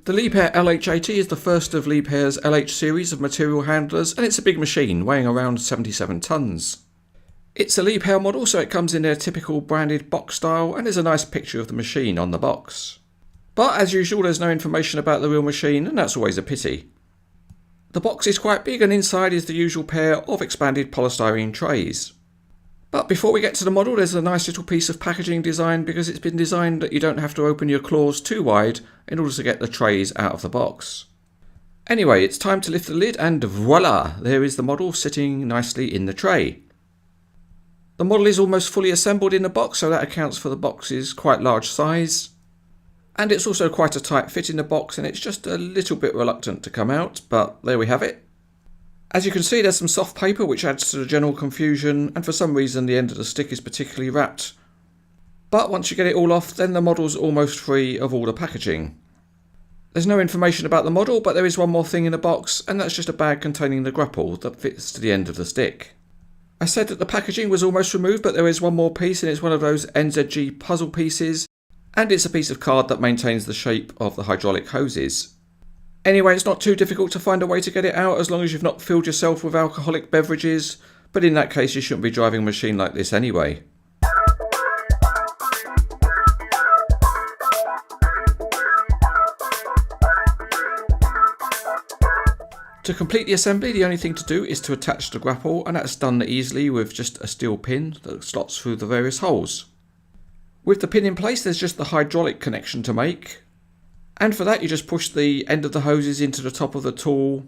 The Liebherr LH80 is the first of Liebherr's LH series of material handlers, and it's a big machine weighing around 77 tonnes. It's a Liebherr model, so it comes in their typical branded box style, and there's a nice picture of the machine on the box. But as usual, there's no information about the real machine, and that's always a pity. The box is quite big, and inside is the usual pair of expanded polystyrene trays. But before we get to the model, there's a nice little piece of packaging design, because it's been designed that you don't have to open your claws too wide in order to get the trays out of the box. Anyway, it's time to lift the lid, and voila! There is the model sitting nicely in the tray. The model is almost fully assembled in the box, so that accounts for the box's quite large size. And it's also quite a tight fit in the box, and it's just a little bit reluctant to come out, but there we have it. As you can see, there's some soft paper which adds to the general confusion, and for some reason the end of the stick is particularly wrapped. But once you get it all off, then the model's almost free of all the packaging. There's no information about the model, but there is one more thing in the box, and that's just a bag containing the grapple that fits to the end of the stick. I said that the packaging was almost removed, but there is one more piece, and it's one of those NZG puzzle pieces, and it's a piece of card that maintains the shape of the hydraulic hoses. Anyway, it's not too difficult to find a way to get it out as long as you've not filled yourself with alcoholic beverages, but in that case you shouldn't be driving a machine like this anyway. To complete the assembly, the only thing to do is to attach the grapple, and that's done easily with just a steel pin that slots through the various holes. With the pin in place, there's just the hydraulic connection to make. And for that you just push the end of the hoses into the top of the tool,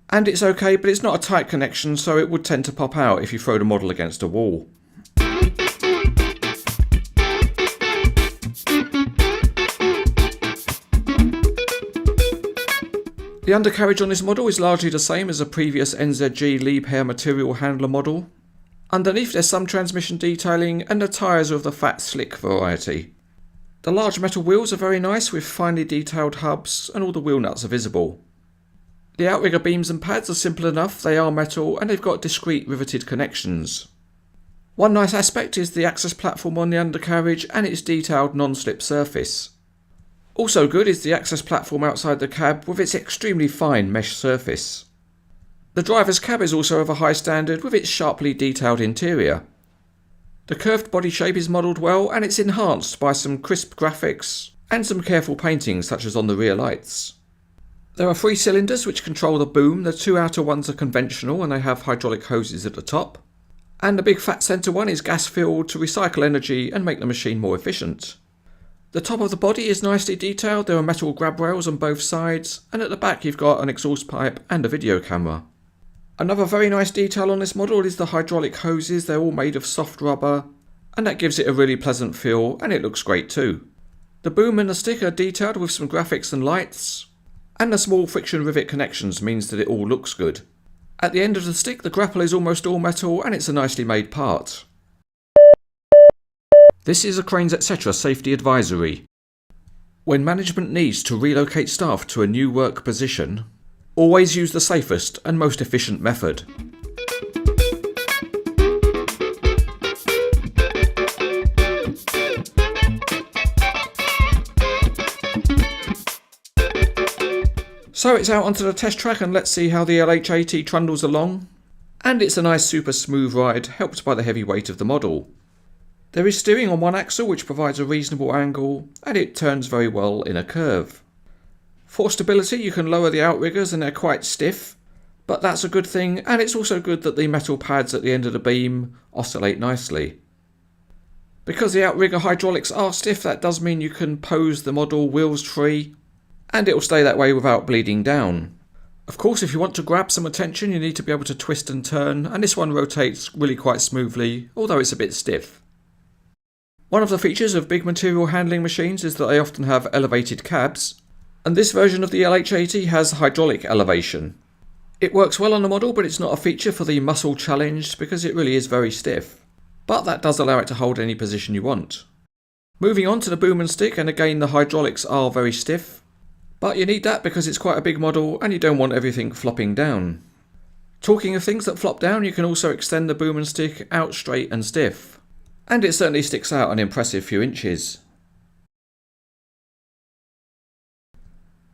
and it's okay, but it's not a tight connection, so it would tend to pop out if you throw the model against a wall. The undercarriage on this model is largely the same as a previous NZG Liebherr material handler model. Underneath there's some transmission detailing, and the tyres are of the fat slick variety. The large metal wheels are very nice with finely detailed hubs, and all the wheel nuts are visible. The outrigger beams and pads are simple enough, they are metal, and they've got discrete riveted connections. One nice aspect is the access platform on the undercarriage and its detailed non-slip surface. Also good is the access platform outside the cab with its extremely fine mesh surface. The driver's cab is also of a high standard with its sharply detailed interior. The curved body shape is modelled well, and it's enhanced by some crisp graphics and some careful painting such as on the rear lights. There are 3 cylinders which control the boom. The 2 outer ones are conventional and they have hydraulic hoses at the top. And the big fat centre one is gas filled to recycle energy and make the machine more efficient. The top of the body is nicely detailed, there are metal grab rails on both sides, and at the back you've got an exhaust pipe and a video camera. Another very nice detail on this model is the hydraulic hoses. They're all made of soft rubber, and that gives it a really pleasant feel, and it looks great too. The boom and the stick are detailed with some graphics and lights, and the small friction rivet connections means that it all looks good. At the end of the stick, the grapple is almost all metal, and it's a nicely made part. This is a CranesEtcTV safety advisory. When management needs to relocate staff to a new work position, always use the safest and most efficient method. So it's out onto the test track, and let's see how the LH80 trundles along. And it's a nice super smooth ride, helped by the heavy weight of the model. There is steering on one axle which provides a reasonable angle, and it turns very well in a curve. For stability you can lower the outriggers and they're quite stiff, but that's a good thing, and it's also good that the metal pads at the end of the beam oscillate nicely. Because the outrigger hydraulics are stiff, that does mean you can pose the model wheels free, and it will stay that way without bleeding down. Of course, if you want to grab some attention you need to be able to twist and turn, and this one rotates really quite smoothly, although it's a bit stiff. One of the features of big material handling machines is that they often have elevated cabs, and this version of the LH80 has hydraulic elevation. It works well on the model, but it's not a feature for the muscle challenged because it really is very stiff. But that does allow it to hold any position you want. Moving on to the boom and stick, and again the hydraulics are very stiff, but you need that because it's quite a big model and you don't want everything flopping down. Talking of things that flop down, you can also extend the boom and stick out straight and stiff, and it certainly sticks out an impressive few inches.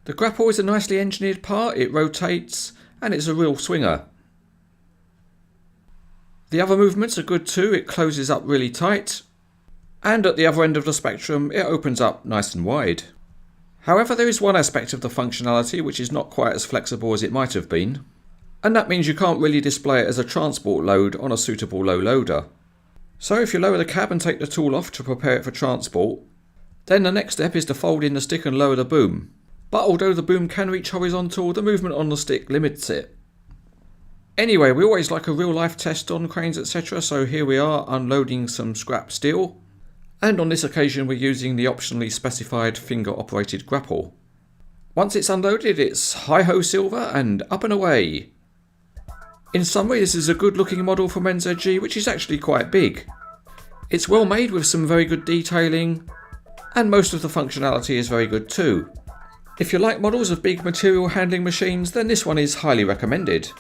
The Grapple is a nicely engineered part, it rotates and it's a real swinger. The other movements are good too, it closes up really tight. And at the other end of the spectrum it opens up nice and wide. However, there is one aspect of the functionality which is not quite as flexible as it might have been. And that means you can't really display it as a transport load on a suitable low loader. So if you lower the cab and take the tool off to prepare it for transport, then the next step is to fold in the stick and lower the boom. But although the boom can reach horizontal, the movement on the stick limits it. Anyway, we always like a real life test on Cranes etc, so here we are unloading some scrap steel. And on this occasion we're using the optionally specified finger operated grapple. Once it's unloaded, it's hi-ho silver and up and away. In summary, this is a good looking model from NZG which is actually quite big. It's well made with some very good detailing, and most of the functionality is very good too. If you like models of big material handling machines, then this one is highly recommended.